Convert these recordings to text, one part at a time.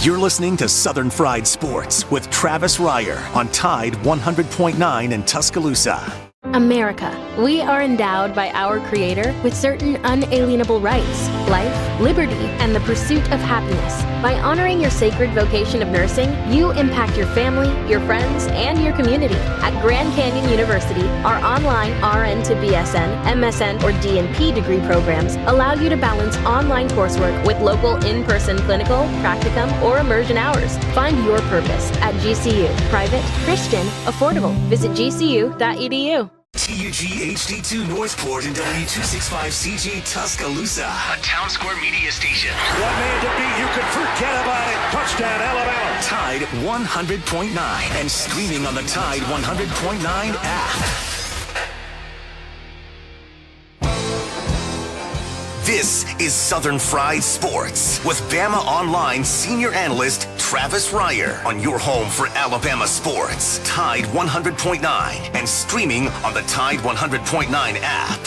You're listening to Southern Fried Sports with Travis Reier on Tide 100.9 in Tuscaloosa. America. We are endowed by our Creator with certain unalienable rights, life, liberty, and the pursuit of happiness. By honoring your sacred vocation of nursing, you impact your family, your friends, and your community. At Grand Canyon University, our online RN to BSN, MSN, or DNP degree programs allow you to balance online coursework with local in-person clinical, practicum, or immersion hours. Find your purpose at GCU. Private, Christian, affordable. Visit gcu.edu. TUG HD2 Northport and W265CG Tuscaloosa, a Town Square Media station. One man to beat, you can forget about it. Touchdown, Alabama. Tide 100.9 and streaming on the Tide 100.9 app. This is Southern Fried Sports with Bama Online senior analyst Travis Reier on your home for Alabama sports. Tide 100.9 and streaming on the Tide 100.9 app.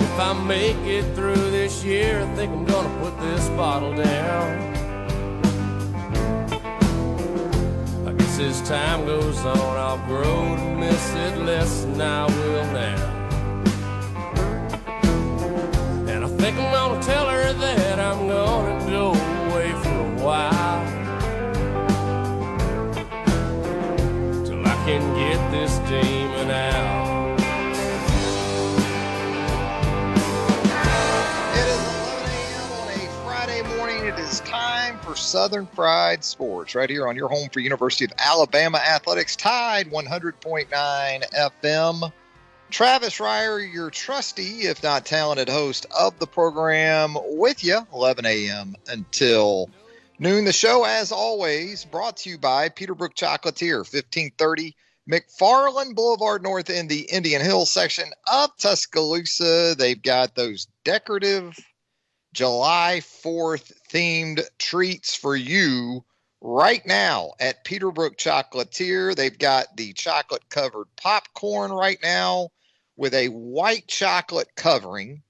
If I make it through this year, I think I'm gonna put this bottle down. I guess as time goes on, I'll grow to miss it less than I will now. And I think I'm gonna tell her that I'm gonna go away for a while, till I can get this demon out. It is time for Southern Fried Sports right here on your home for University of Alabama Athletics, Tide 100.9 FM. Travis Reier, your trusty, if not talented host of the program, with you 11 a.m. until noon. The show, as always, brought to you by Peterbrook Chocolatier, 1530 McFarland Boulevard North in the Indian Hills section of Tuscaloosa. They've got those decorative July 4th themed treats for you right now at Peterbrook Chocolatier. They've got the chocolate covered popcorn right now with a white chocolate covering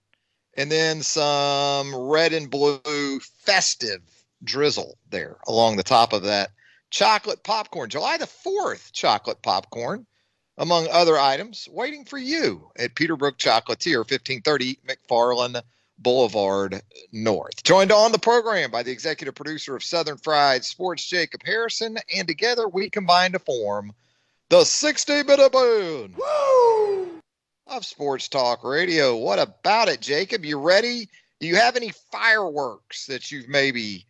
and then some red and blue festive drizzle there along the top of that chocolate popcorn. July the 4th chocolate popcorn, among other items, waiting for you at Peterbrook Chocolatier, 1530 McFarland Boulevard North. Joined on the program by the executive producer of Southern Fried Sports, Jacob Harrison, and together we combine to form the 60-minute band of Sports Talk Radio. What about it, Jacob? You ready? Do you have any fireworks that you've maybe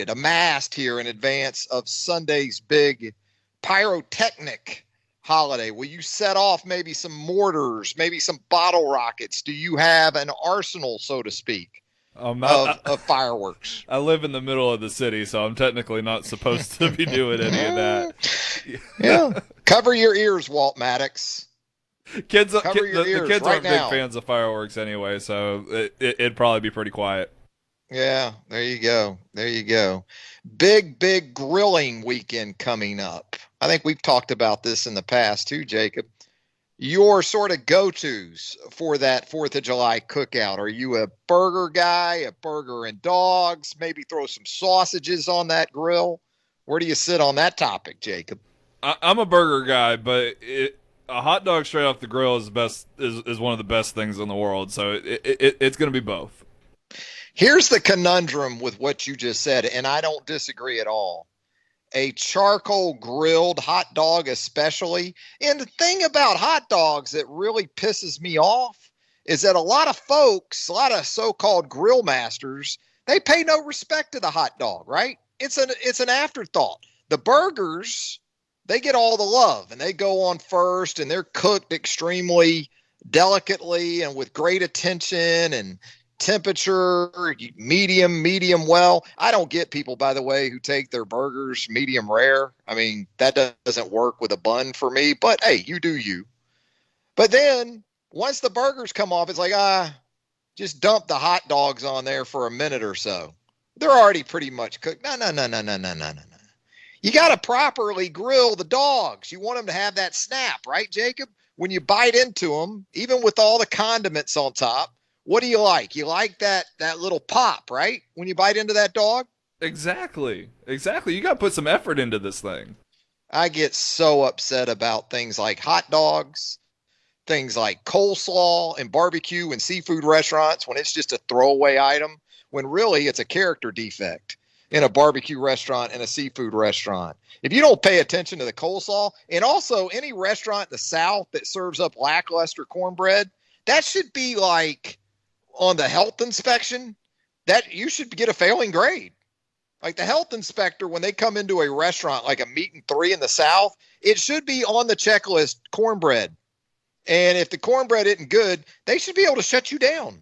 amassed here in advance of Sunday's big pyrotechnic holiday? Will you set off maybe some mortars, maybe some bottle rockets? Do you have an arsenal, so to speak, of fireworks? I live in the middle of the city, so I'm technically not supposed to be doing any of that. Yeah. Cover your ears, Walt Maddox. The kids right aren't now. big fans of fireworks anyway, so it'd probably be pretty quiet. Yeah, there you go. There you go. Big grilling weekend coming up. I think we've talked about this in the past too, Jacob. Your sort of go-tos for that 4th of July cookout. Are you a burger guy, a burger and dogs? Maybe throw some sausages on that grill? Where do you sit on that topic, Jacob? I'm a burger guy, but a hot dog straight off the grill is one of the best things in the world. So it's going to be both. Here's the conundrum with what you just said, and I don't disagree at all. A charcoal grilled hot dog especially. And the thing about hot dogs that really pisses me off is that a lot of folks, a lot of so-called grill masters, they pay no respect to the hot dog, right? It's an afterthought. The burgers, they get all the love and they go on first and they're cooked extremely delicately and with great attention and temperature, medium well. I don't get people, by the way, who take their burgers medium rare. I mean, that doesn't work with a bun for me, but hey, you do you. But then once the burgers come off, it's like, just dump the hot dogs on there for a minute or so. They're already pretty much cooked. No. You got to properly grill the dogs. You want them to have that snap, right, Jacob? When you bite into them, even with all the condiments on top, what do you like? You like that little pop, right? When you bite into that dog? Exactly. You got to put some effort into this thing. I get so upset about things like hot dogs, things like coleslaw and barbecue and seafood restaurants when it's just a throwaway item, when really it's a character defect in a barbecue restaurant and a seafood restaurant. If you don't pay attention to the coleslaw, and also any restaurant in the South that serves up lackluster cornbread, that should be like on the health inspection, that you should get a failing grade. Like the health inspector, when they come into a restaurant like a Meat and Three in the South, it should be on the checklist cornbread. And if the cornbread isn't good, they should be able to shut you down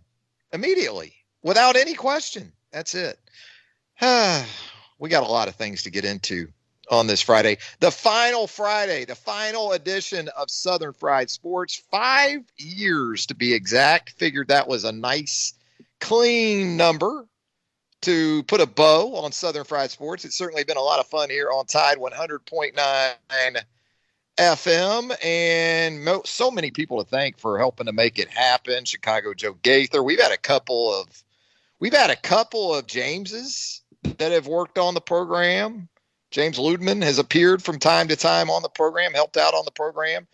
immediately without any question. That's it. We got a lot of things to get into on this Friday. The final Friday, the final edition of Southern Fried Sports. 5 years to be exact. Figured that was a nice, clean number to put a bow on Southern Fried Sports. It's certainly been a lot of fun here on Tide 100.9 FM, and so many people to thank for helping to make it happen. Chicago Joe Gaither. We've had a couple of Jameses that have worked on the program. James Ludman has appeared from time to time on the program, helped out on the program.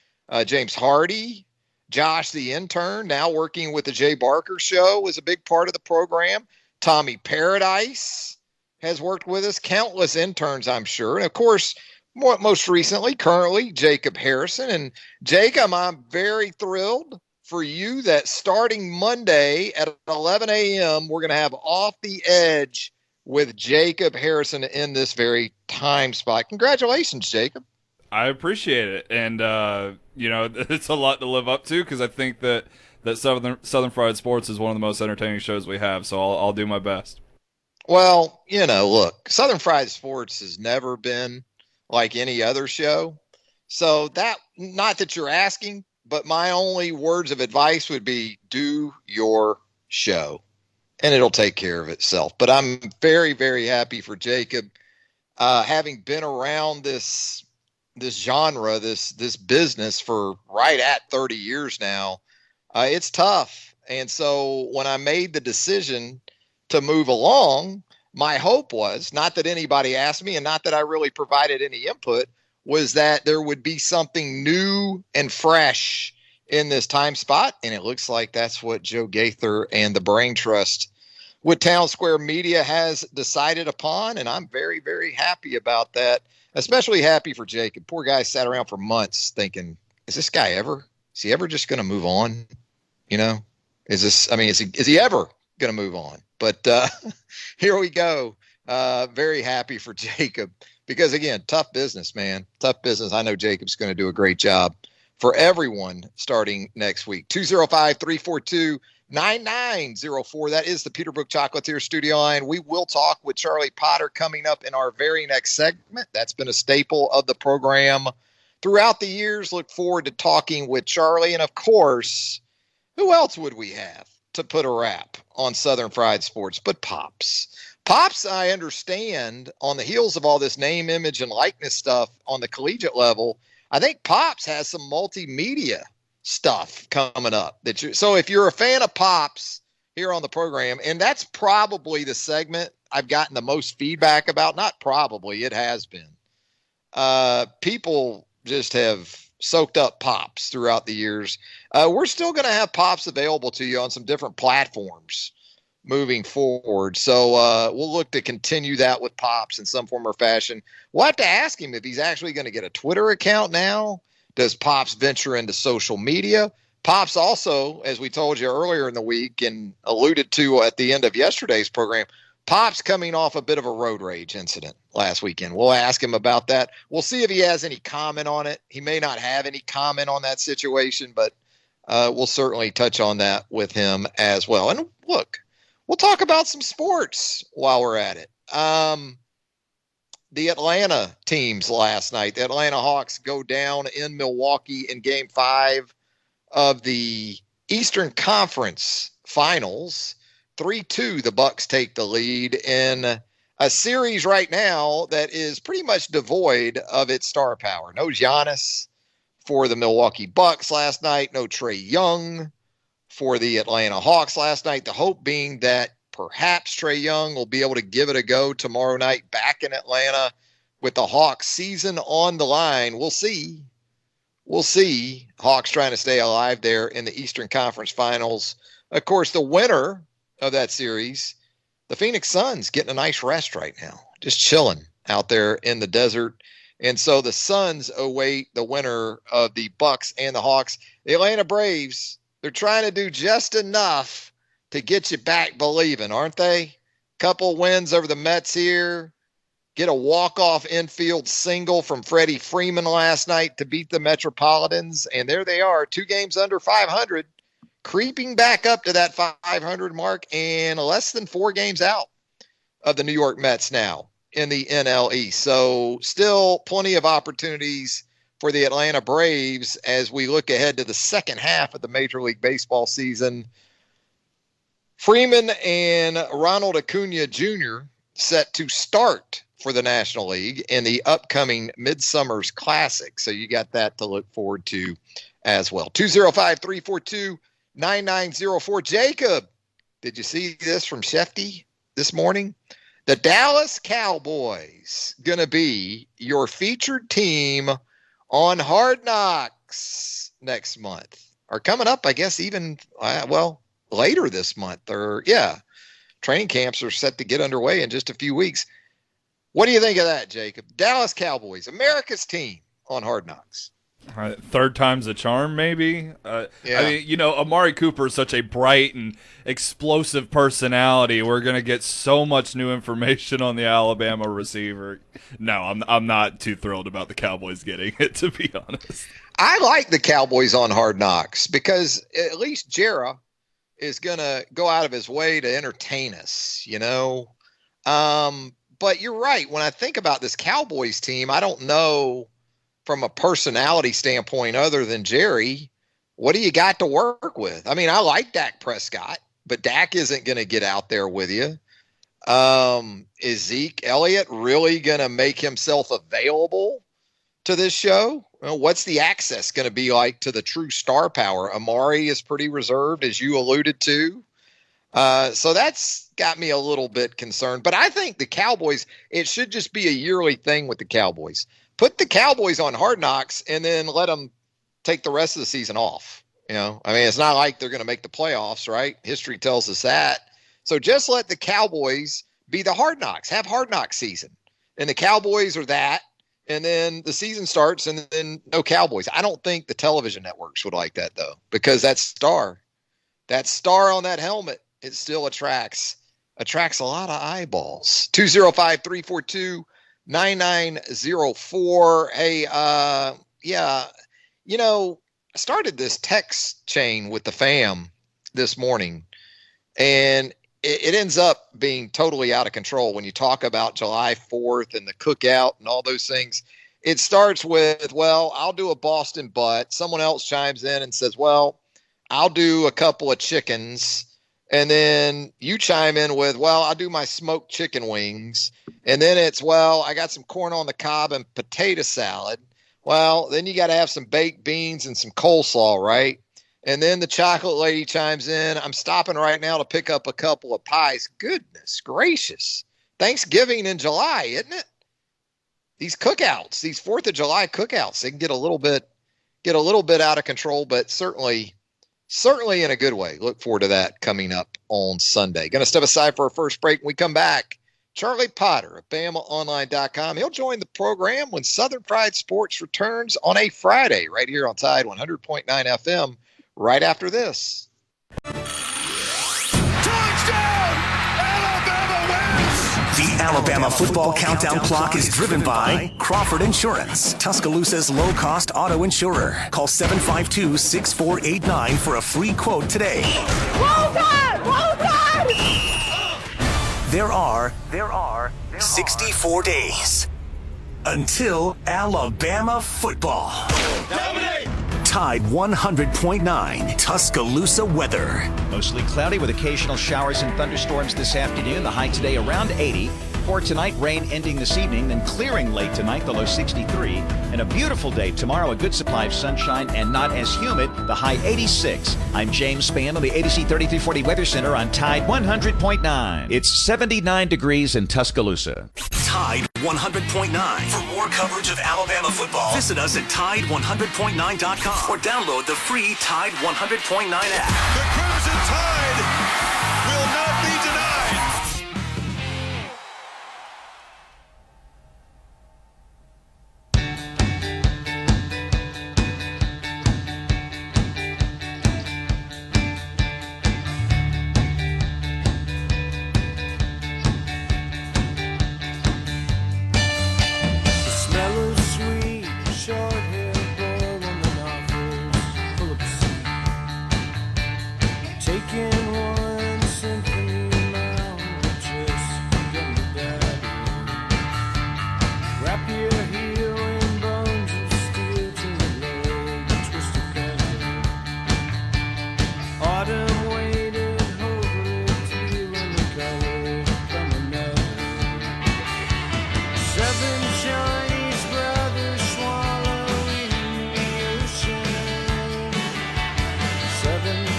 James Hardy, Josh the intern, now working with the Jay Barker Show, was a big part of the program. Tommy Paradise has worked with us, countless interns, I'm sure. And of course, most recently, currently, Jacob Harrison. And Jacob, I'm very thrilled for you that starting Monday at 11 a.m., we're going to have Off the Edge with Jacob Harrison in this very time spot. Congratulations, Jacob. I appreciate it. And, it's a lot to live up to because I think that Southern Fried Sports is one of the most entertaining shows we have, so I'll do my best. Well, look, Southern Fried Sports has never been like any other show. So that, not that you're asking, but my only words of advice would be do your show and it'll take care of itself. But I'm very, very happy for Jacob, having been around this genre, this business for right at 30 years now. It's tough. And so when I made the decision to move along, my hope was, not that anybody asked me and not that I really provided any input, was that there would be something new and fresh in this time spot. And it looks like that's what Joe Gaither and the Brain Trust with Town Square Media has decided upon. And I'm very, very happy about that, especially happy for Jacob. Poor guy sat around for months thinking, is he ever just going to move on? Is he ever going to move on? But here we go. Very happy for Jacob because, again, tough business, man. Tough business. I know Jacob's going to do a great job for everyone starting next week. 205-342-9904. That is the Peterbrook Chocolatier studio line. We will talk with Charlie Potter coming up in our very next segment. That's been a staple of the program throughout the years. Look forward to talking with Charlie. And, of course, who else would we have to put a wrap on Southern Fried Sports but Pops? Pops, I understand, on the heels of all this name, image, and likeness stuff on the collegiate level, I think Pops has some multimedia stuff coming up. So if you're a fan of Pops here on the program, and that's probably the segment I've gotten the most feedback about, not probably, it has been. People just have soaked up Pops throughout the years. We're still going to have Pops available to you on some different platforms moving forward. So we'll look to continue that with Pops in some form or fashion. We'll have to ask him if he's actually going to get a Twitter account now. Does Pops venture into social media? Pops also, as we told you earlier in the week and alluded to at the end of yesterday's program, Pops coming off a bit of a road rage incident last weekend. We'll ask him about that. We'll see if he has any comment on it. He may not have any comment on that situation, but we'll certainly touch on that with him as well. And look, we'll talk about some sports while we're at it. The Atlanta teams last night, the Atlanta Hawks go down in Milwaukee in Game 5 of the Eastern Conference Finals, 3-2, the Bucks take the lead in a series right now that is pretty much devoid of its star power. No Giannis for the Milwaukee Bucks last night. No Trae Young for the Atlanta Hawks last night. The hope being that perhaps Trae Young will be able to give it a go tomorrow night back in Atlanta with the Hawks season on the line. We'll see. We'll see. Hawks trying to stay alive there in the Eastern Conference Finals. Of course, the winner of that series, the Phoenix Suns, getting a nice rest right now, just chilling out there in the desert. And so the Suns await the winner of the Bucks and the Hawks. The Atlanta Braves, they're trying to do just enough to get you back believing, aren't they? Couple wins over the Mets here. Get a walk-off infield single from Freddie Freeman last night to beat the Metropolitans. And there they are, 2 games under 500, creeping back up to that 500 mark and less than 4 games out of the New York Mets now in the NL East. So still plenty of opportunities for the Atlanta Braves as we look ahead to the second half of the Major League Baseball season. Freeman and Ronald Acuna Jr. set to start for the National League in the upcoming Midsummer's Classic. So you got that to look forward to as well. 205-342-9904. Jacob, did you see this from Shefty this morning? The Dallas Cowboys going to be your featured team on Hard Knocks next month. Or coming up, I guess, even, later this month. Training camps are set to get underway in just a few weeks. What do you think of that, Jacob? Dallas Cowboys, America's team on Hard Knocks. Third time's a charm, maybe. I mean, Amari Cooper is such a bright and explosive personality. We're gonna get so much new information on the Alabama receiver. No, I'm not too thrilled about the Cowboys getting it, to be honest. I like the Cowboys on Hard Knocks because at least Jera is gonna go out of his way to entertain us. But you're right. When I think about this Cowboys team, I don't know from a personality standpoint other than Jerry, what do you got to work with? I mean, I like Dak Prescott, but Dak isn't going to get out there with you. Is Zeke Elliott really going to make himself available to this show? Well, what's the access going to be like to the true star power? Amari is pretty reserved, as you alluded to. So that's got me a little bit concerned. But I think the Cowboys, it should just be a yearly thing with the Cowboys. Put the Cowboys on Hard Knocks and then let them take the rest of the season off. It's not like they're going to make the playoffs, right? History tells us that. So just let the Cowboys be the Hard Knocks. Have Hard Knocks season. And the Cowboys are that. And then the season starts and then no Cowboys. I don't think the television networks would like that, though, because that star on that helmet, it still attracts a lot of eyeballs. 205-342-9904. Hey, I started this text chain with the fam this morning, and it ends up being totally out of control when you talk about July 4th and the cookout and all those things. It starts with, well, I'll do a Boston butt. Someone else chimes in and says, well, I'll do a couple of chickens. And then you chime in with, well, I'll do my smoked chicken wings. And then it's, well, I got some corn on the cob and potato salad. Well, then you got to have some baked beans and some coleslaw, right? And then the chocolate lady chimes in, I'm stopping right now to pick up a couple of pies. Goodness gracious. Thanksgiving in July, isn't it? These cookouts, these 4th of July cookouts, they can get a little bit out of control, but certainly in a good way. Look forward to that coming up on Sunday. Going to step aside for our first break. When we come back, Charlie Potter of BamaOnline.com. He'll join the program when Southern Fried Sports returns on a Friday right here on Tide 100.9 FM right after this. The Alabama Football Countdown Clock is driven by Crawford Insurance, Tuscaloosa's low-cost auto insurer. Call 752-6489 for a free quote today. Roll Tide! Roll Tide! There are 64 days until Alabama football. Dominate! Tide 100.9 Tuscaloosa weather. Mostly cloudy with occasional showers and thunderstorms this afternoon. The high today around 80. For tonight, rain ending this evening, then clearing late tonight, the low 63. And a beautiful day tomorrow, a good supply of sunshine and not as humid, the high 86. I'm James Spann on the ADC 3340 Weather Center on Tide 100.9. It's 79 degrees in Tuscaloosa. Tide 100.9. For more coverage of Alabama football, visit us at Tide100.9.com or download the free Tide 100.9 app. The Crimson Tide will not be denied.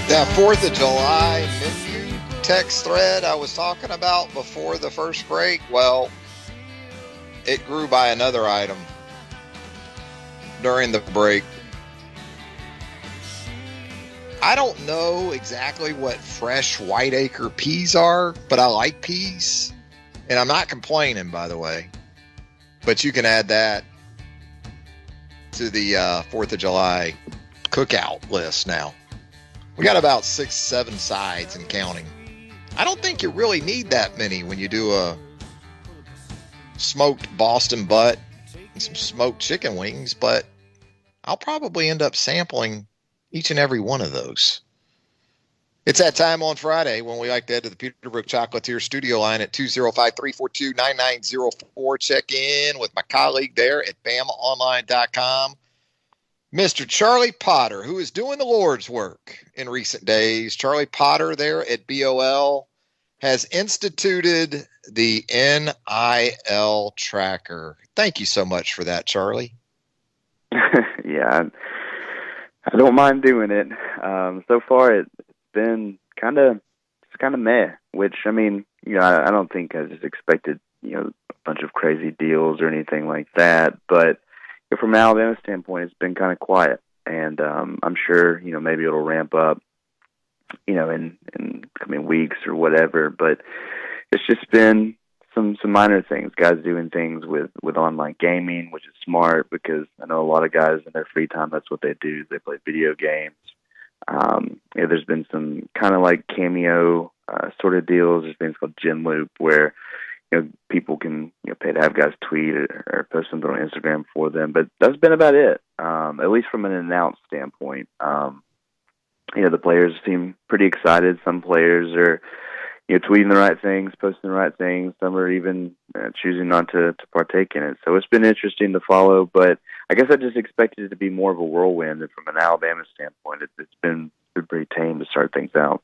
That 4th of July menu text thread I was talking about before the first break, well, it grew by another item during the break. I don't know exactly what fresh Whiteacre peas are, but I like peas. And I'm not complaining, by the way. But you can add that to the 4th of July cookout list now. We got about 6-7 sides and counting. I don't think you really need that many when you do a smoked Boston butt and some smoked chicken wings, but I'll probably end up sampling each and every one of those. It's that time on Friday when we like to head to the Peterbrook Chocolatier studio line at 205-342-9904. Check in with my colleague there at BamaOnline.com. Mr. Charlie Potter, who is doing the Lord's work in recent days. Charlie Potter there at BOL has instituted the NIL tracker. Thank you so much for that, Charlie. Yeah, I don't mind doing it. So far, it's been kind of meh, which, I mean, you know, I don't think I just expected, you know, a bunch of crazy deals or anything like that, but from an Alabama standpoint, it's been kind of quiet, and I'm sure, you know, maybe it'll ramp up, you know, in coming weeks or whatever. But it's just been some minor things, guys doing things with online gaming, which is smart because I know a lot of guys in their free time, that's what they do. They play video games. Yeah, there's been some kind of like Cameo sort of deals. There's things called Gym Loop where, you know, people can, you know, pay to have guys tweet or post something on Instagram for them, but that's been about it. At least from an announced standpoint. You know, the players seem pretty excited. Some players are, you know, tweeting the right things, posting the right things. Some are even choosing not to partake in it. So it's been interesting to follow, but I guess I just expected it to be more of a whirlwind. And from an Alabama standpoint, it's been pretty tame to start things out.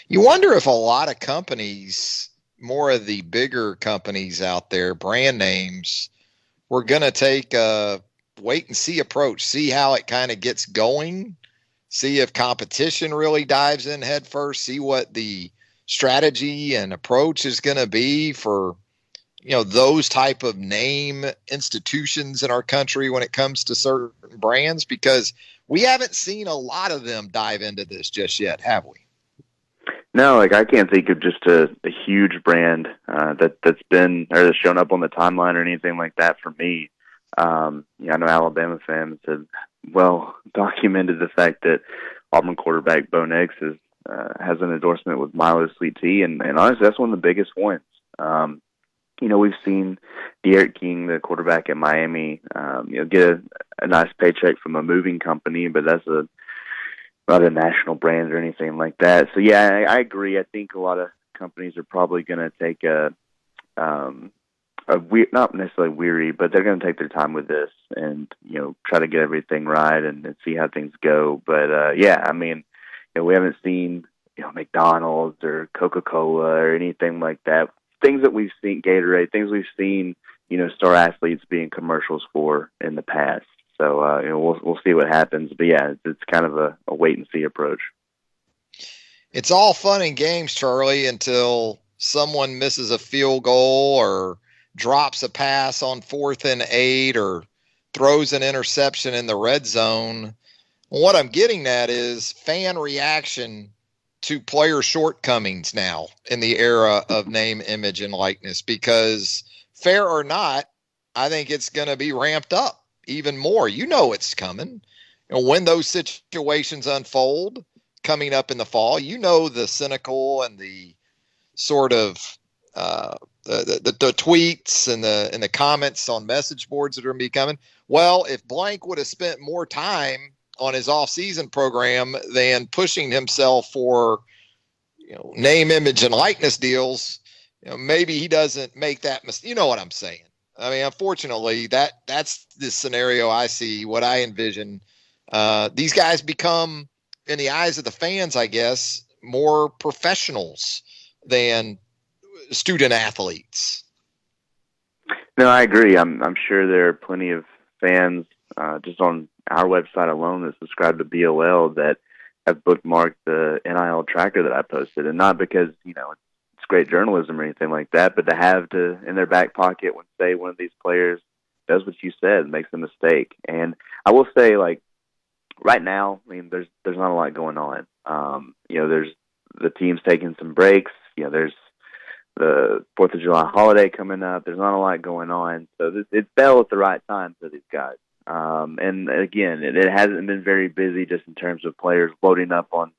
You wonder if a lot of companies, more of the bigger companies out there, brand names, we're going to take a wait and see approach, see how it kind of gets going, see if competition really dives in head first, see what the strategy and approach is going to be for, you know, those type of name institutions in our country when it comes to certain brands, because we haven't seen a lot of them dive into this just yet, have we? No, like I can't think of just a huge brand that's been or that's shown up on the timeline or anything like that for me. Yeah, I know Alabama fans have well documented the fact that Auburn quarterback Bo Nix has an endorsement with Milo Sweet Tea, and honestly, that's one of the biggest ones. You know, we've seen D'Eriq King, the quarterback at Miami, you know, get a nice paycheck from a moving company, but that's not a national brand or anything like that. So yeah, I agree. I think a lot of companies are probably going to take a not necessarily weary, but they're going to take their time with this and, try to get everything right and see how things go. But, yeah, I mean, we haven't seen, McDonald's or Coca-Cola or anything like that. Things that we've seen, Gatorade, things we've seen, star athletes being commercials for in the past. So, we'll see what happens. But, yeah, it's kind of a wait-and-see approach. It's all fun and games, Charlie, until someone misses a field goal or drops a pass on 4th and 8 or throws an interception in the red zone. What I'm getting at is fan reaction to player shortcomings now in the era of name, image, and likeness, because fair or not, I think it's going to be ramped up even more. It's coming. When those situations unfold coming up in the fall, the cynical and the sort of the tweets and the comments on message boards that are going to be coming. Well, if blank would have spent more time on his off-season program than pushing himself for, name, image, and likeness deals, maybe he doesn't make that mistake. You know what I'm saying? I mean, unfortunately, that's the scenario I see, what I envision. These guys become, in the eyes of the fans, I guess, more professionals than student athletes. No, I agree. I'm sure there are plenty of fans just on our website alone that subscribe to BOL that have bookmarked the NIL tracker that I posted, and not because it's great journalism or anything like that, but to have in their back pocket when, say, one of these players does what you said, makes a mistake. And I will say, like, right now, I mean, there's not a lot going on. There's the team's taking some breaks. There's the 4th of July holiday coming up. There's not a lot going on. So it fell at the right time for these guys. And again, it hasn't been very busy just in terms of players loading up on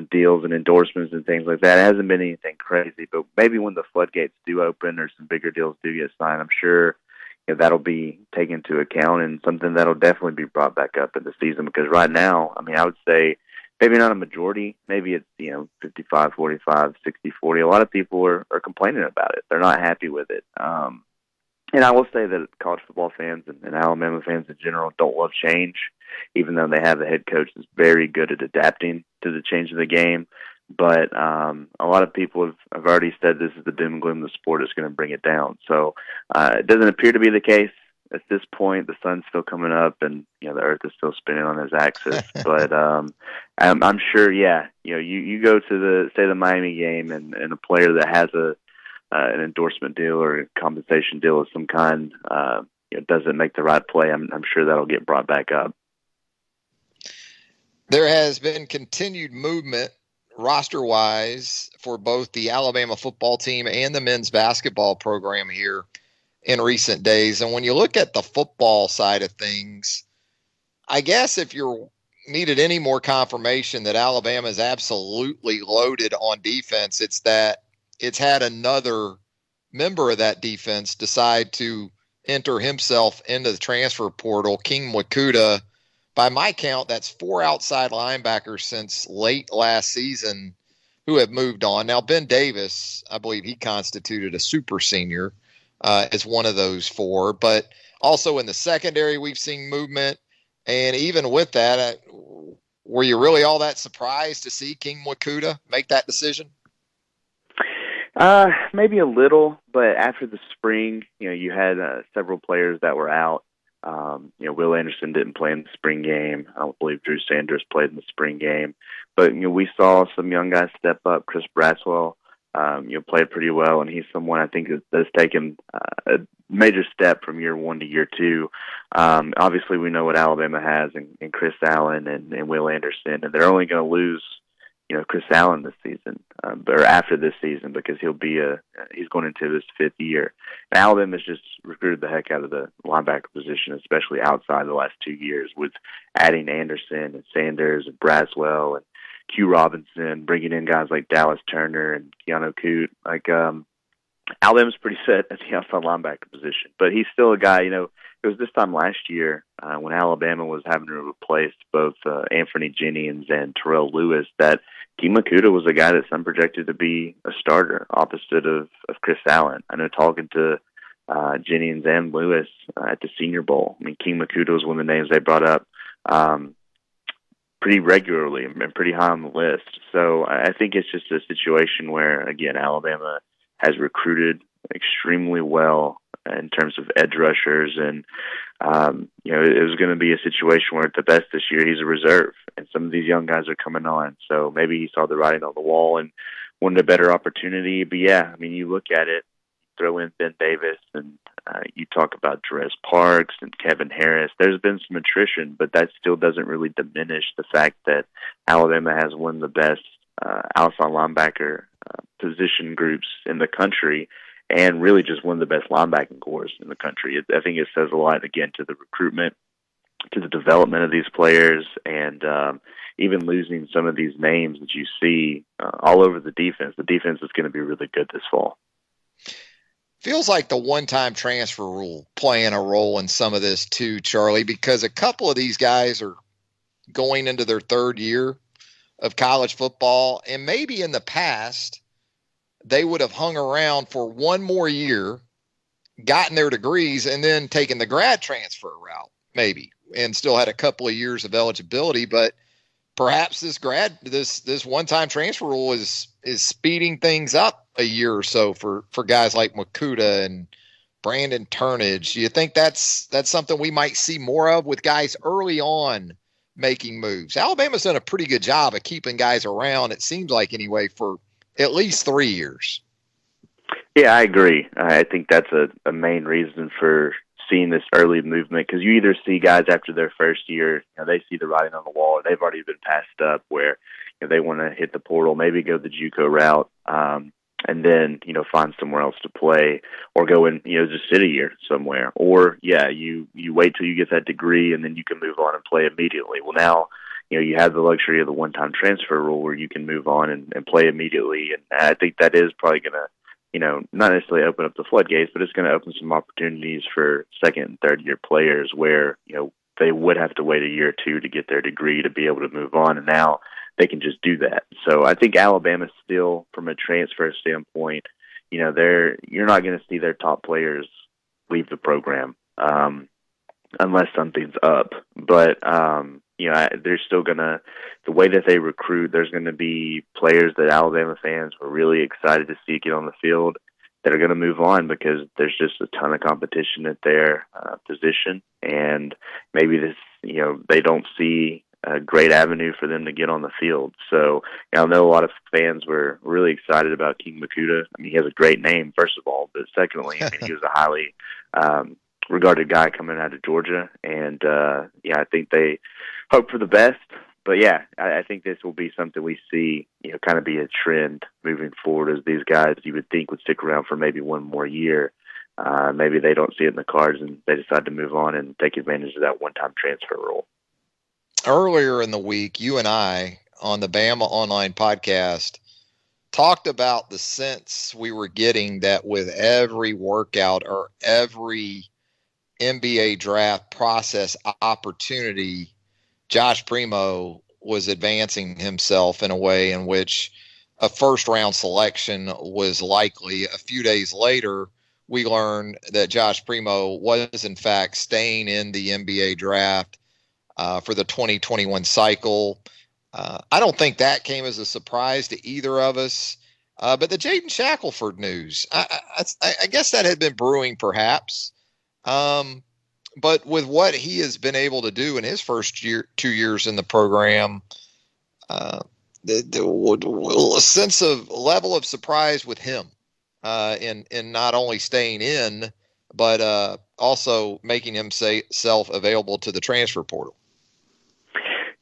deals and endorsements and things like that. It hasn't been anything crazy, but maybe when the floodgates do open or some bigger deals do get signed, I'm sure that'll be taken into account and something that'll definitely be brought back up in the season. Because right now, I mean, I would say maybe not a majority, maybe it's 55, 45, 60, 40. A lot of people are complaining about it. They're not happy with it. And I will say that college football fans and Alabama fans in general don't love change, even though they have a head coach that's very good at adapting to the change of the game. But a lot of people have already said this is the doom and gloom of the sport. It's going to bring it down. So it doesn't appear to be the case at this point. The sun's still coming up, and the Earth is still spinning on its axis. But I'm sure, you go to the Miami game, and a player that has an endorsement deal or a compensation deal of some kind doesn't make the right play. I'm sure that'll get brought back up. There has been continued movement roster-wise for both the Alabama football team and the men's basketball program here in recent days. And when you look at the football side of things, I guess if you're needed any more confirmation that Alabama is absolutely loaded on defense, it's that it's had another member of that defense decide to enter himself into the transfer portal. King Mwikuta, by my count, that's 4 outside linebackers since late last season who have moved on. Now, Ben Davis, I believe he constituted a super senior as one of those 4. But also in the secondary, we've seen movement. And even with that, were you really all that surprised to see King Mwikuta make that decision? Maybe a little, but after the spring, you had several players that were out. Will Anderson didn't play in the spring game. I don't believe Drew Sanders played in the spring game. But, we saw some young guys step up. Chris Braswell, played pretty well, and he's someone I think that's taken a major step from year 1 to year 2. Obviously, we know what Alabama has in Chris Allen and Will Anderson, and they're only going to lose Chris Allen this season, or after this season, because he's going into his 5th year. And Alabama's just recruited the heck out of the linebacker position, especially outside the last 2 years, with adding Anderson and Sanders and Braswell and Q Robinson, bringing in guys like Dallas Turner and Keanu Coote. Alabama's pretty set at the outside linebacker position, but he's still a guy, it was this time last year when Alabama was having to replace both Anthony Jennings and Terrell Lewis that King Mwikuta was a guy that's unprojected to be a starter opposite of Chris Allen. I know talking to Jennings and Lewis at the Senior Bowl. I mean, King Makuta was one of the names they brought up pretty regularly and pretty high on the list. So I think it's just a situation where, again, Alabama has recruited extremely well in terms of edge rushers, and it was going to be a situation where at the best this year he's a reserve, and some of these young guys are coming on. So maybe he saw the writing on the wall and wanted a better opportunity. But yeah, I mean, you look at it, throw in Ben Davis, and you talk about Jerez Parks and Kevin Harris. There's been some attrition, but that still doesn't really diminish the fact that Alabama has one of the best outside linebacker position groups in the country, and really just one of the best linebacking corps in the country. I think it says a lot, again, to the recruitment, to the development of these players, and even losing some of these names that you see all over the defense. The defense is going to be really good this fall. Feels like the one-time transfer rule playing a role in some of this too, Charlie, because a couple of these guys are going into their third year of college football, and maybe in the past they would have hung around for one more year, gotten their degrees, and then taken the grad transfer route, maybe, and still had a couple of years of eligibility. But perhaps this one-time transfer rule is speeding things up a year or so for guys like Makuta and Brandon Turnage. Do you think that's something we might see more of with guys early on making moves? Alabama's done a pretty good job of keeping guys around, it seems like anyway, for at least 3 years. Yeah, I agree. I think that's a main reason for seeing this early movement, because you either see guys after their first year, they see the writing on the wall, or they've already been passed up where they want to hit the portal, maybe go the JUCO route, and then, find somewhere else to play, or go and, just sit a year somewhere. Or, you wait till you get that degree and then you can move on and play immediately. Well, now, you have the luxury of the one-time transfer rule where you can move on and play immediately. And I think that is probably going to, not necessarily open up the floodgates, but it's going to open some opportunities for second and third year players where, they would have to wait a year or two to get their degree to be able to move on. And now they can just do that. So I think Alabama still, from a transfer standpoint, you're not going to see their top players leave the program unless something's up. But, they're still going to, the way that they recruit, there's going to be players that Alabama fans were really excited to see get on the field that are going to move on because there's just a ton of competition at their position. And maybe they don't see a great avenue for them to get on the field. So I know a lot of fans were really excited about King Makuta. I mean, he has a great name, first of all, but secondly, he was a highly regarded guy coming out of Georgia. And, I think they hope for the best. But, I think this will be something we see, kind of be a trend moving forward as these guys you would think would stick around for maybe one more year. Maybe they don't see it in the cards and they decide to move on and take advantage of that one-time transfer rule. Earlier in the week, you and I on the Bama Online podcast talked about the sense we were getting that with every workout or every NBA draft process opportunity, Josh Primo was advancing himself in a way in which a first-round selection was likely. A few days later, we learned that Josh Primo was, in fact, staying in the NBA draft for the 2021 cycle. I don't think that came as a surprise to either of us. But the Jaden Shackelford news, I guess that had been brewing perhaps. But with what he has been able to do in his first 2 years in the program, the sense of level of surprise with him in not only staying in, but also making himself available to the transfer portal.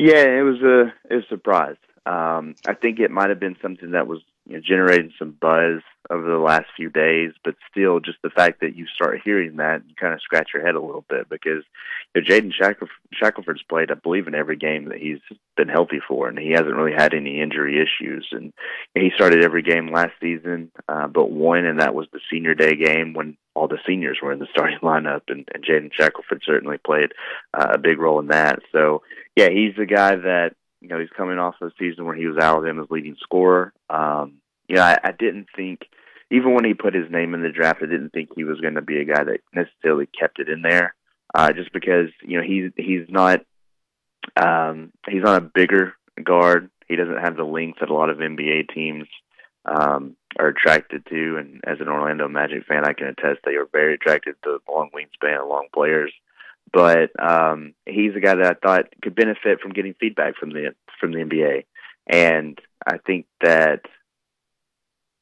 Yeah, it was a surprise. I think it might have been something that was generating some buzz over the last few days, but still just the fact that you start hearing that, you kind of scratch your head a little bit because Jaden Shackelford's played, I believe, in every game that he's been healthy for, and he hasn't really had any injury issues. And he started every game last season but one, and that was the senior day game when all the seniors were in the starting lineup, and Jaden Shackelford certainly played a big role in that. So, he's the guy that, he's coming off of a season where he was Alabama's leading scorer. I didn't think even when he put his name in the draft, I didn't think he was going to be a guy that necessarily kept it in there, just because he's not a bigger guard. He doesn't have the length that a lot of NBA teams are attracted to, and as an Orlando Magic fan, I can attest that you're very attracted to long wingspan and long players. But he's a guy that I thought could benefit from getting feedback from the NBA, and I think that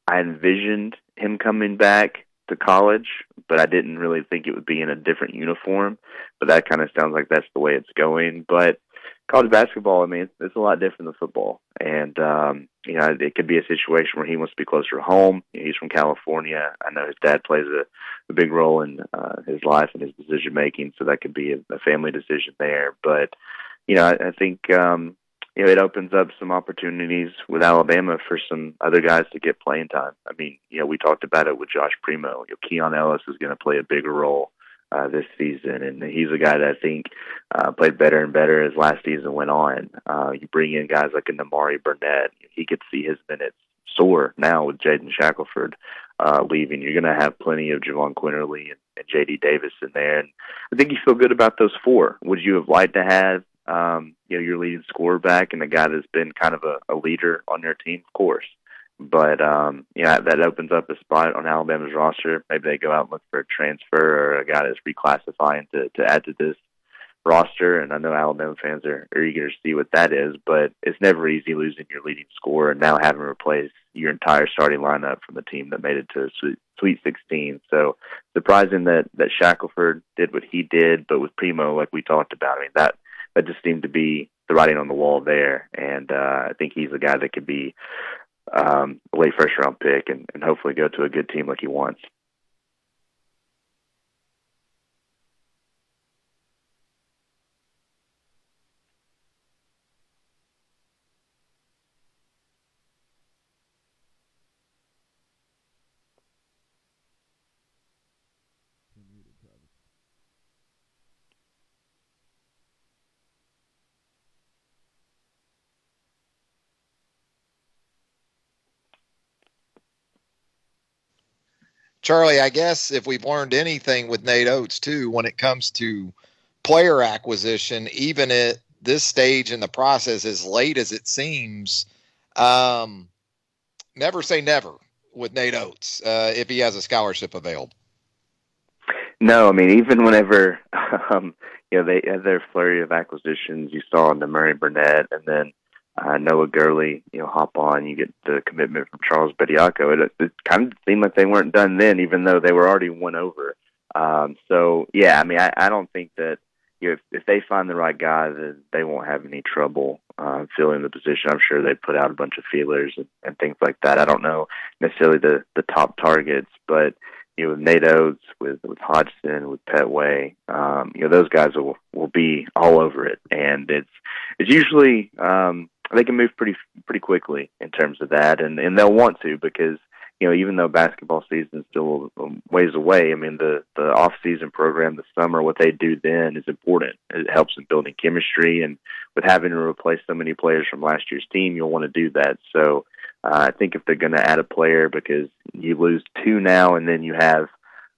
I envisioned him coming back to college, but I didn't really think it would be in a different uniform. But that kind of sounds like that's the way it's going. But college basketball, I mean, it's a lot different than football. And, it could be a situation where he wants to be closer to home. He's from California. I know his dad plays a big role in his life and his decision-making, so that could be a family decision there. But, I think, it opens up some opportunities with Alabama for some other guys to get playing time. I mean, we talked about it with Josh Primo. Keon Ellis is going to play a bigger role this season, and he's a guy that I think played better and better as last season went on. You bring in guys like a Namari Burnett. He could see his minutes soar now with Jaden Shackelford leaving. You're going to have plenty of Javon Quinterly and J.D. Davis in there, and I think you feel good about those four. Would you have liked to have your leading scorer back and a guy that's been kind of a leader on your team? Of course. But, that opens up a spot on Alabama's roster. Maybe they go out and look for a transfer or a guy that's reclassifying to add to this roster. And I know Alabama fans are eager to see what that is, but it's never easy losing your leading scorer and now having to replace your entire starting lineup from the team that made it to Sweet 16. So surprising that Shackelford did what he did, but with Primo, like we talked about, I mean, that just seemed to be the writing on the wall there. And I think he's a guy that could be a late first-round pick and hopefully go to a good team like he wants. Charlie, I guess if we've learned anything with Nate Oates, too, when it comes to player acquisition, even at this stage in the process, as late as it seems, never say never with Nate Oates if he has a scholarship available. No, I mean, even whenever, they had their flurry of acquisitions, you saw Namari Burnett and then Noah Gurley, hop on, you get the commitment from Charles Bediako. It kind of seemed like they weren't done then, even though they were already won over. I mean, I don't think that if they find the right guy, then they won't have any trouble filling the position. I'm sure they put out a bunch of feelers and things like that. I don't know necessarily the top targets, but with Nate Oates, with Hodgson, with Petway, those guys will be all over it, and it's usually they can move pretty quickly in terms of that, and they'll want to because even though basketball season is still a ways away, I mean the off-season program, the summer, what they do then is important. It helps in building chemistry, and with having to replace so many players from last year's team, you'll want to do that. So I think if they're going to add a player, because you lose two now, and then you have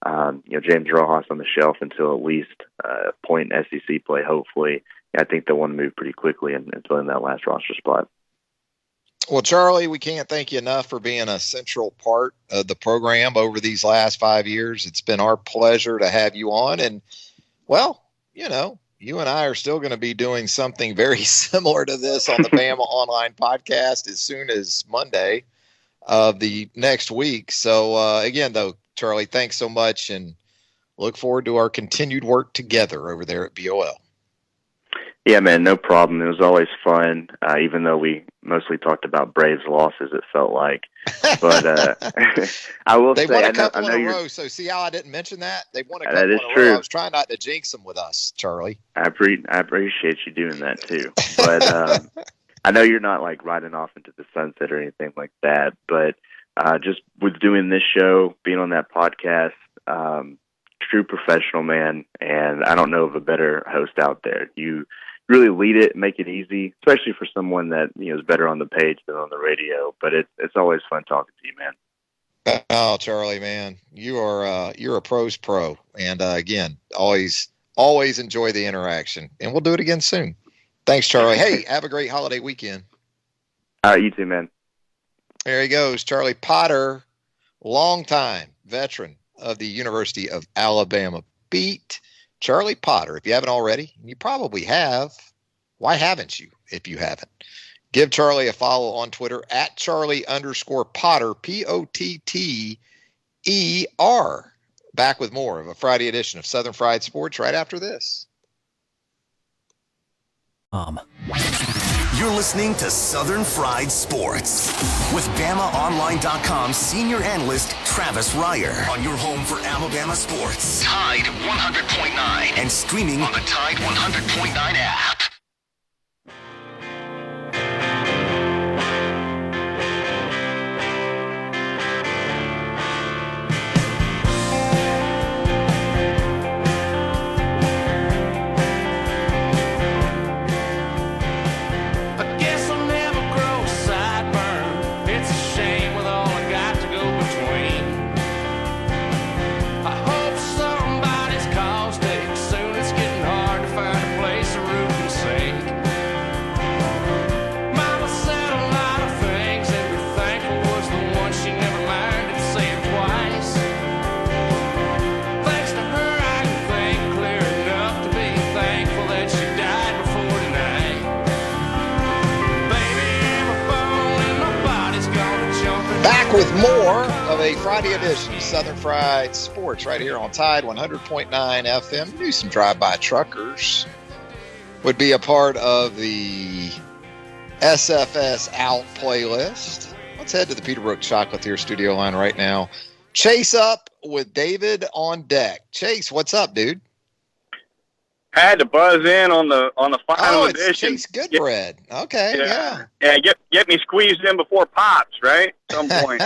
James Rojas on the shelf until at least a point in SEC play, hopefully. I think they'll want to move pretty quickly and fill in that last roster spot. Well, Charlie, we can't thank you enough for being a central part of the program over these last 5 years. It's been our pleasure to have you on. And, well, you and I are still going to be doing something very similar to this on the Bama Online podcast as soon as Monday of the next week. So, again, though, Charlie, thanks so much, and look forward to our continued work together over there at BOL. Yeah, man, no problem. It was always fun, even though we mostly talked about Braves losses, it felt like. But I will say, won a couple in a row, so see how I didn't mention that? They won a couple in a row. I was trying not to jinx them with us, Charlie. I appreciate you doing that, too. But I know you're not, riding off into the sunset or anything like that, but just with doing this show, being on that podcast, true professional, man, and I don't know of a better host out there. You really lead it, make it easy, especially for someone that is better on the page than on the radio. But it's always fun talking to you, man. Oh, Charlie, man, you're a pro's pro, and again, always enjoy the interaction, and we'll do it again soon. Thanks, Charlie. Hey, have a great holiday weekend. All right, you too, man. There he goes, Charlie Potter, longtime veteran of the University of Alabama. Beat Charlie Potter. If you haven't already, you probably have. Why haven't you? If you haven't, give Charlie a follow on Twitter at Charlie_Potter, Potter. Back with more of a Friday edition of Southern Fried Sports right after this. You're listening to Southern Fried Sports with BamaOnline.com senior analyst Travis Reier on your home for Alabama sports. Tide 100.9 and streaming on the Tide 100.9 app. With more of a Friday edition of Southern Fried Sports right here on Tide 100.9 FM. Do some drive-by truckers would be a part of the SFS Out playlist. Let's head to the Peterbrook Chocolatier studio line right now. Chase up with David on deck. Chase, what's up, dude? I had to buzz in on the final edition. Chase Goodbread. Okay, yeah. Yeah, get me squeezed in before Pops, right? At some point.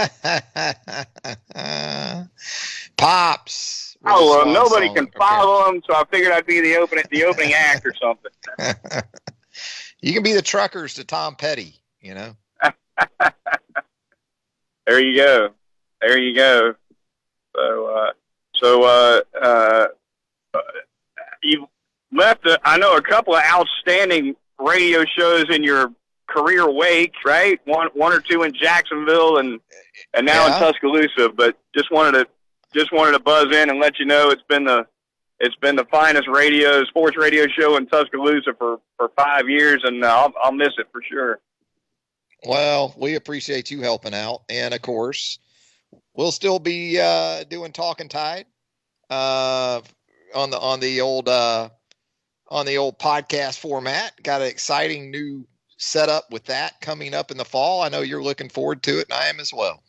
Pops. Oh, well, nobody can follow him, so I figured I'd be the opening act or something. You can be the truckers to Tom Petty, you know. There you go. So you left, I know, a couple of outstanding radio shows in your career wake, right? One or two in Jacksonville and now in Tuscaloosa. But just wanted to buzz in and let you know it's been the finest sports radio show in Tuscaloosa for 5 years, and I'll miss it for sure. Well, we appreciate you helping out, and of course, we'll still be doing Talking Tide on the old podcast format. Got an exciting new setup with that coming up in the fall. I know you're looking forward to it, and I am as well.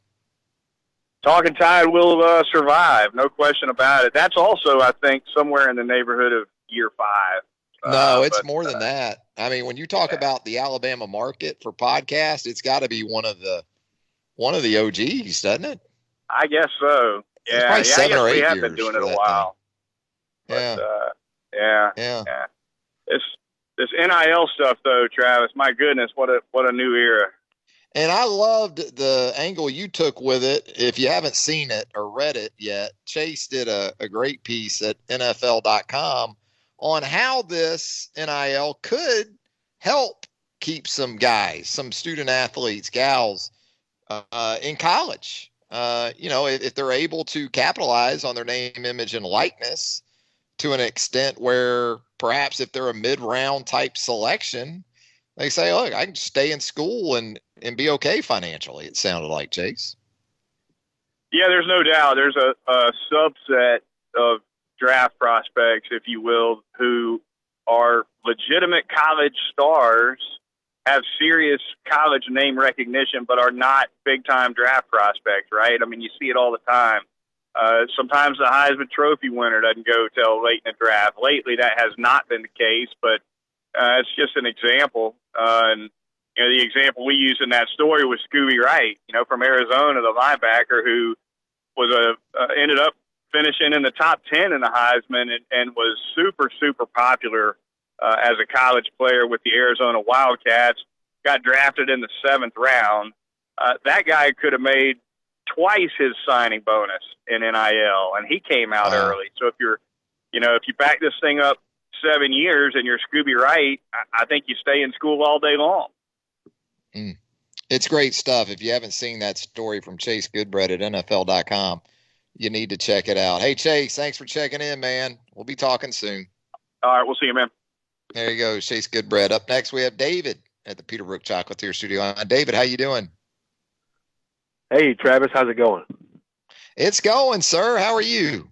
Talking Tide will survive, no question about it. That's also, I think, somewhere in the neighborhood of year 5. No, it's more than that. I mean, when you talk about the Alabama market for podcasts, it's got to be one of the OGs, doesn't it? I guess so. Yeah, probably 7 or 8 years. We have been doing it a while. Yeah. Yeah. This NIL stuff, though, Travis. My goodness, what a new era. And I loved the angle you took with it. If you haven't seen it or read it yet, Chase did a great piece at NFL.com on how this NIL could help keep some guys, some student athletes, gals, in college. If they're able to capitalize on their name, image, and likeness to an extent where perhaps if they're a mid-round type selection, they say, look, I can stay in school and be okay financially, it sounded like, Chase. Yeah, there's no doubt. There's a subset of draft prospects, if you will, who are legitimate college stars, have serious college name recognition, but are not big-time draft prospects, right? I mean, you see it all the time. Sometimes the Heisman Trophy winner doesn't go till late in the draft. Lately, that has not been the case, but it's just an example. And the example we used in that story was Scooby Wright, from Arizona, the linebacker who was ended up finishing in the top 10 in the Heisman and was super, super popular as a college player with the Arizona Wildcats. Got drafted in the 7th round. That guy could have made twice his signing bonus in NIL, and he came out early. So if you back this thing up 7 years and you're Scooby Wright, I think you stay in school all day long. It's great stuff. If you haven't seen that story from Chase Goodbread at NFL.com, you need to check it out. Hey, Chase, thanks for checking in, man. We'll be talking soon. All right, we'll see you, man. There you go, Chase Goodbread. Up next, we have David at the Peterbrook Chocolatier Studio. David, how you doing? Hey, Travis, how's it going? It's going, sir. How are you?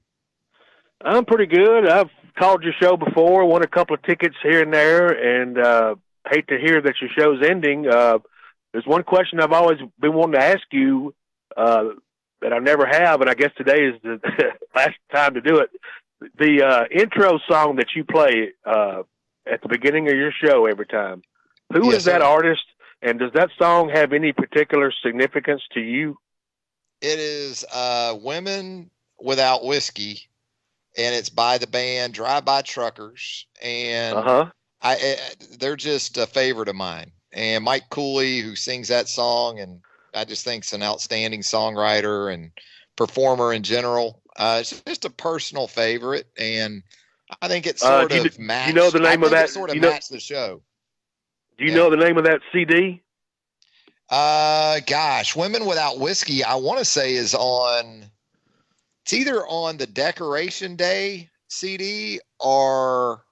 I'm pretty good. I've called your show before, won a couple of tickets here and there, and hate to hear that your show's ending. There's one question I've always been wanting to ask you that I never have, and I guess today is the last time to do it. The intro song that you play at the beginning of your show every time, who is that artist, and does that song have any particular significance to you? It is Women Without Whiskey, and it's by the band Drive-By Truckers, and they're just a favorite of mine. And Mike Cooley, who sings that song, and I just think is an outstanding songwriter and performer in general. It's just a personal favorite, and I think it sort of matched. You know the name of that? Sort of matched the show. Do you know the name of that CD? Gosh, Women Without Whiskey, I want to say is on. It's either on the Decoration Day CD or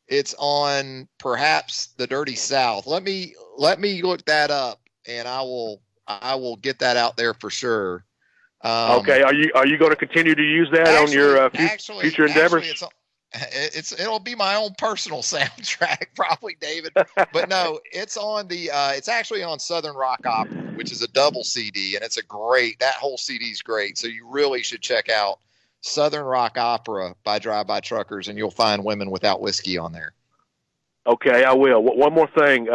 it's on perhaps the Dirty South. Let me look that up, and I will get that out there for sure. Okay, are you going to continue to use that on your future endeavors? It'll be my own personal soundtrack, probably, David. But no, it's on it's actually on Southern Rock Opera, which is a double CD, and that whole CD is great. So you really should check out Southern Rock Opera by Drive-By Truckers, and you'll find Women Without Whiskey on there. Okay, I will. One more thing.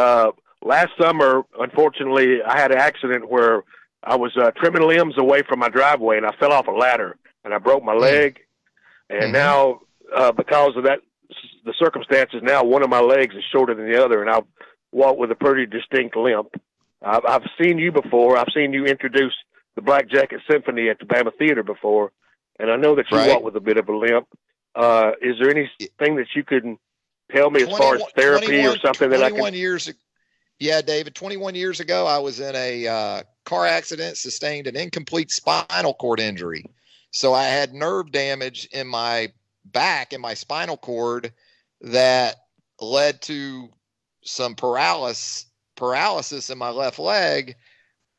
Last summer, unfortunately, I had an accident where I was trimming limbs away from my driveway, and I fell off a ladder, and I broke my leg. And now, because of that, the circumstances, now one of my legs is shorter than the other, and I walk with a pretty distinct limp. I've seen you before. I've seen you introduce the Black Jacket Symphony at the Bama Theater before, and I know that you walk with a bit of a limp. Is there anything that you can tell me as far as therapy or something that I can? Yeah, David, 21 years ago, I was in a car accident, sustained an incomplete spinal cord injury. So I had nerve damage in my back and my spinal cord that led to some paralysis in my left leg.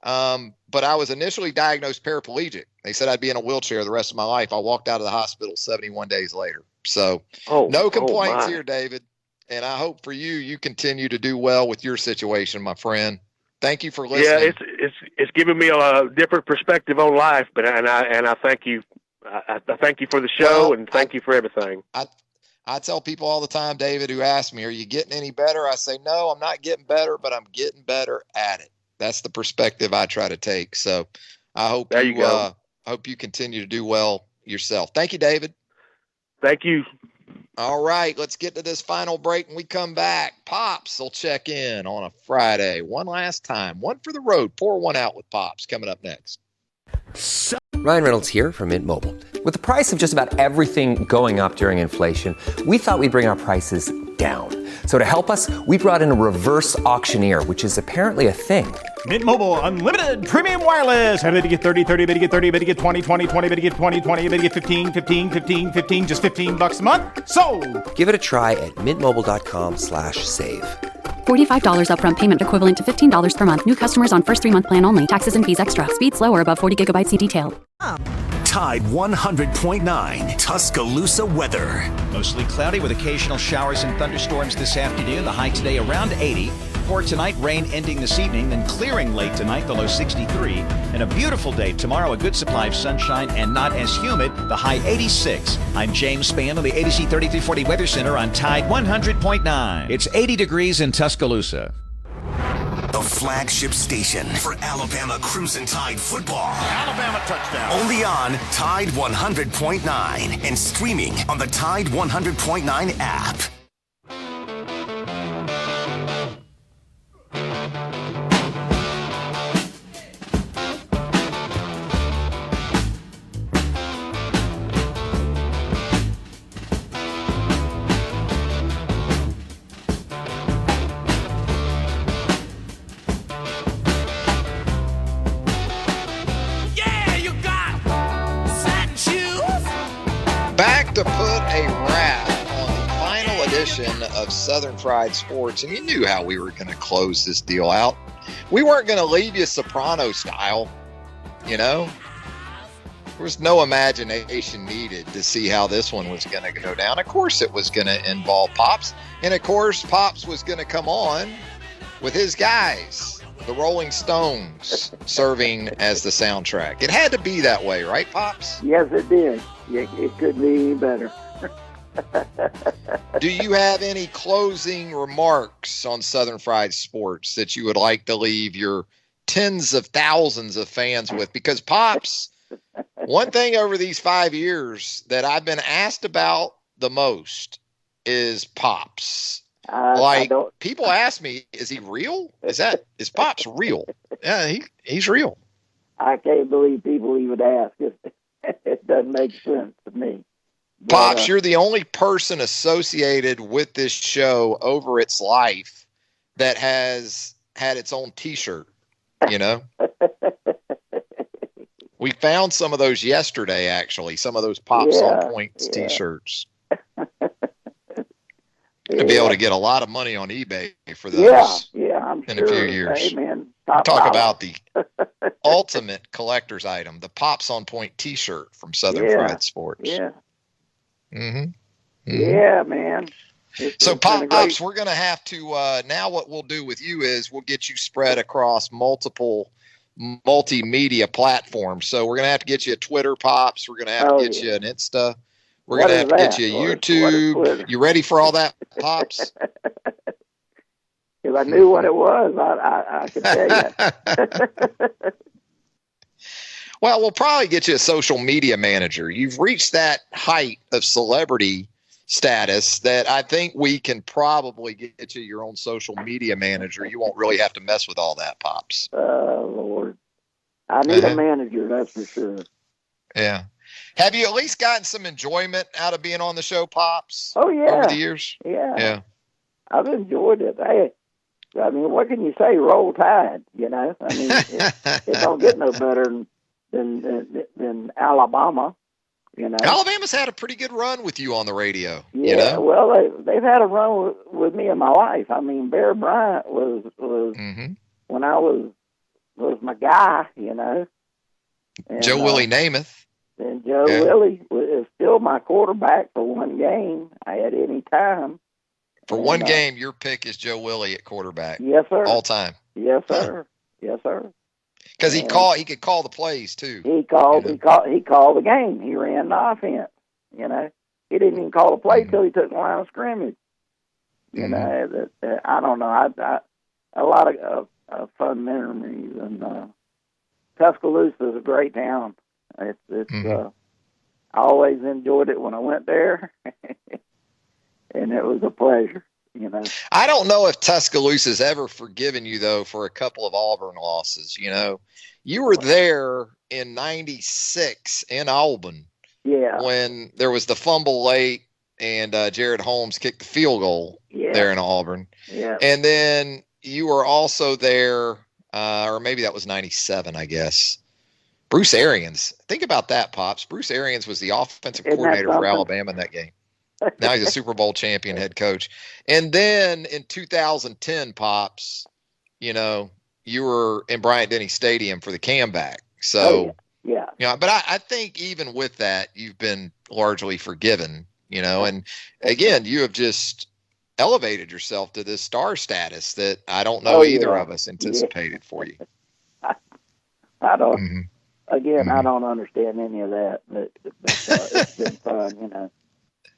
But I was initially diagnosed paraplegic. They said I'd be in a wheelchair the rest of my life. I walked out of the hospital 71 days later. So no complaints here, David. And I hope for you continue to do well with your situation, my friend. Thank you for listening. Yeah, it's given me a different perspective on life, but I thank you. I thank you for the show, and thank you for everything. I tell people all the time, David, who ask me, "Are you getting any better?" I say, "No, I'm not getting better, but I'm getting better at it." That's the perspective I try to take. So I hope hope you continue to do well yourself. Thank you, David. Thank you. All right, let's get to this final break. When we come back, Pops will check in on a Friday one last time. One for the road. Pour one out with Pops coming up next. Ryan Reynolds here from Mint Mobile. With the price of just about everything going up during inflation, we thought we'd bring our prices down. So to help us, we brought in a reverse auctioneer, which is apparently a thing. Mint Mobile Unlimited Premium Wireless. How to get 30, 30, bit to get 30, bit to get 20, 20, 20, bit to get 20, 20, bit to get 15, 15, 15, 15, just $15 a month? Sold! Give it a try at mintmobile.com/save. $45 upfront payment equivalent to $15 per month. New customers on first 3-month plan only. Taxes and fees extra. Speed slower above 40 gigabytes. See detail. Tide 100.9 Tuscaloosa weather. Mostly cloudy with occasional showers and thunderstorms this afternoon. The high today around 80. For tonight, rain ending this evening, then clearing late tonight, the low 63. And a beautiful day tomorrow, a good supply of sunshine and not as humid, the high 86. I'm James Spann on the ADC 3340 Weather Center on Tide 100.9. It's 80 degrees in Tuscaloosa. The flagship station for Alabama Crimson Tide football. Alabama touchdown. Only on Tide 100.9 and streaming on the Tide 100.9 app. to put a wrap on the final edition of Southern Fried Sports, and you knew how we were going to close this deal out. We weren't going to leave you Soprano style, you know. There was no imagination needed to see how this one was going to go down. Of course, it was going to involve Pops, and of course, Pops was going to come on with his guys, the Rolling Stones, serving as the soundtrack. It had to be that way, right, Pops? Yes, it did. It couldn't be any better. Do you have any closing remarks on Southern Fried Sports that you would like to leave your tens of thousands of fans with? Because, Pops, one thing over these 5 years that I've been asked about the most is Pops. People ask me, is he real? Is Pops real? Yeah, he's real. I can't believe people even ask. It doesn't make sense to me. Pops, you're the only person associated with this show over its life that has had its own T-shirt, you know? We found some of those yesterday, actually, some of those Pops on Points T-shirts. To be able to get a lot of money on eBay for those I'm in sure. a few years. Hey, man, Talk about the ultimate collector's item, the Pops on Point T-shirt from Southern Fried Sports. Yeah. Mm-hmm. Yeah, man. So, Pops, we're going to have to now what we'll do with you is we'll get you spread across multiple multimedia platforms. So we're going to have to get you a Twitter, Pops. We're going to have to get you an Insta. We're going to have to get you a YouTube. You ready for all that, Pops? If I knew what it was, I could tell you. Well, we'll probably get you a social media manager. You've reached that height of celebrity status that I think we can probably get you your own social media manager. You won't really have to mess with all that, Pops. Lord. I need a manager, that's for sure. Yeah. Have you at least gotten some enjoyment out of being on the show, Pops? Oh, yeah. Over the years? Yeah. I've enjoyed it. Hey, I mean, what can you say? Roll Tide, you know? I mean, it don't get no better than Alabama, you know. Alabama's had a pretty good run with you on the radio. Yeah, you know? Well, they've had a run with me in my life. I mean, Bear Bryant was when I was my guy, you know. And, Joe Willie Namath. And Joe Willie is still my quarterback for one game at any time. For one game, your pick is Joe Willie at quarterback. Yes, sir. All time. Yes, sir. Yes, sir. Because he could call the plays too. He called the game. He ran the offense. You know, he didn't even call the play till he took the line of scrimmage. You know, I don't know. I a lot of fun memories, and Tuscaloosa is a great town. It's I always enjoyed it when I went there, and it was a pleasure. You know, I don't know if Tuscaloosa's ever forgiven you though for a couple of Auburn losses. You know, you were there in '96 in Auburn, when there was the fumble late and Jared Holmes kicked the field goal there in Auburn, and then you were also there, or maybe that was '97, I guess. Bruce Arians. Think about that, Pops. Bruce Arians was the offensive coordinator for Alabama in that game. Now he's a Super Bowl champion head coach. And then in 2010, Pops, you know, you were in Bryant-Denny Stadium for the comeback. So, but I think even with that, you've been largely forgiven, you know, and again, you have just elevated yourself to this star status that I don't know either of us anticipated for you. I don't. Again, I don't understand any of that, but it's been fun, you know.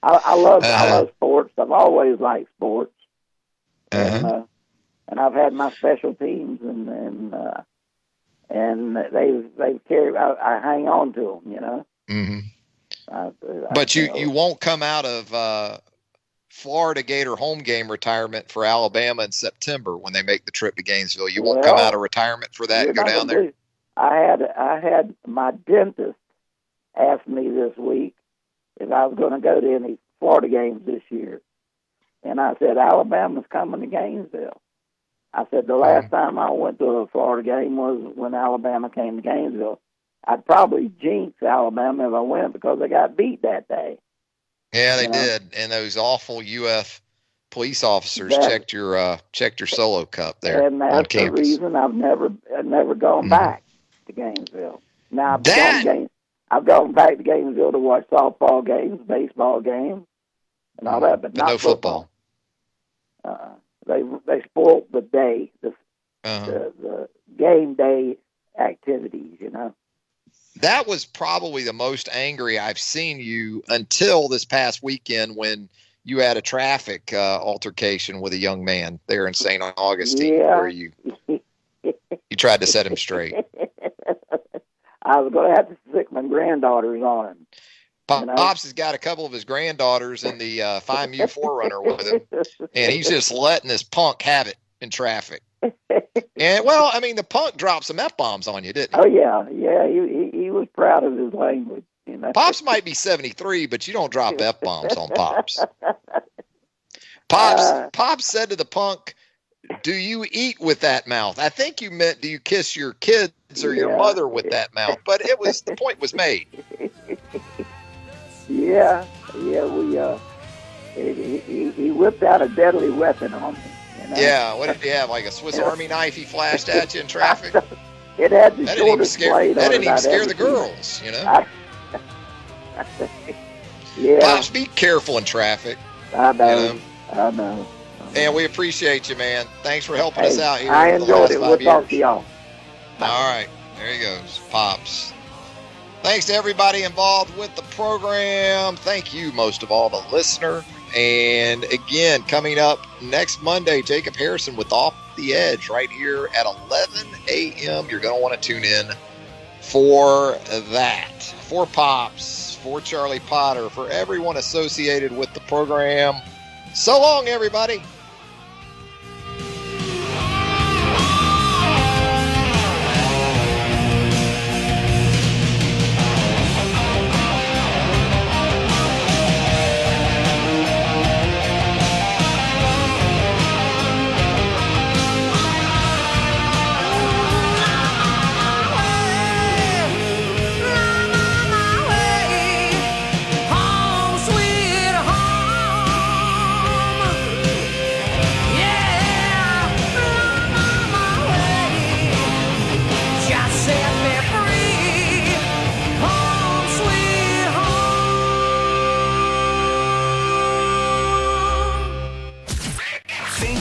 I love sports. I've always liked sports, and I've had my special teams, and they've carried. I hang on to them, you know. But you won't come out of Florida Gator home game retirement for Alabama in September when they make the trip to Gainesville. You won't come out of retirement for that and go down there. I had my dentist ask me this week if I was going to go to any Florida games this year. And I said, Alabama's coming to Gainesville. I said, the last time I went to a Florida game was when Alabama came to Gainesville. I'd probably jinx Alabama if I went because they got beat that day. Yeah, they did. And those awful UF police officers checked your solo cup there. And that's the reason I've never gone back to Gainesville. Now I've gone back to Gainesville to watch softball games, baseball games, and all that, but not no football. They spoiled the day, the game day activities, you know. That was probably the most angry I've seen you until this past weekend when you had a traffic altercation with a young man there in St. Augustine, where you tried to set him straight. I was going to have to stick my granddaughters on him. Pops has got a couple of his granddaughters in the FIMU 4Runner with him, and he's just letting this punk have it in traffic. And well, I mean, the punk dropped some F-bombs on you, didn't he? Oh yeah. He was proud of his language. You know? Pops might be 73, but you don't drop F-bombs on Pops. Pops said to the punk, "Do you eat with that mouth?" I think you meant, "Do you kiss your kids or your mother with that mouth?" But the point was made. Yeah. He whipped out a deadly weapon on me. You know? Yeah, what did he have? Like a Swiss Army knife he flashed at you in traffic? It had the shortest blade on it. That didn't even scare the girls, you know? Yeah. Pops, be careful in traffic. I know. I know. And we appreciate you, man. Thanks for helping us out here. I enjoyed it. We'll talk to y'all. All right. There he goes. Pops. Thanks to everybody involved with the program. Thank you, most of all, the listener. And again, coming up next Monday, Jacob Harrison with Off the Edge right here at 11 a.m. You're going to want to tune in for that. For Pops, for Charlie Potter, for everyone associated with the program. So long, everybody.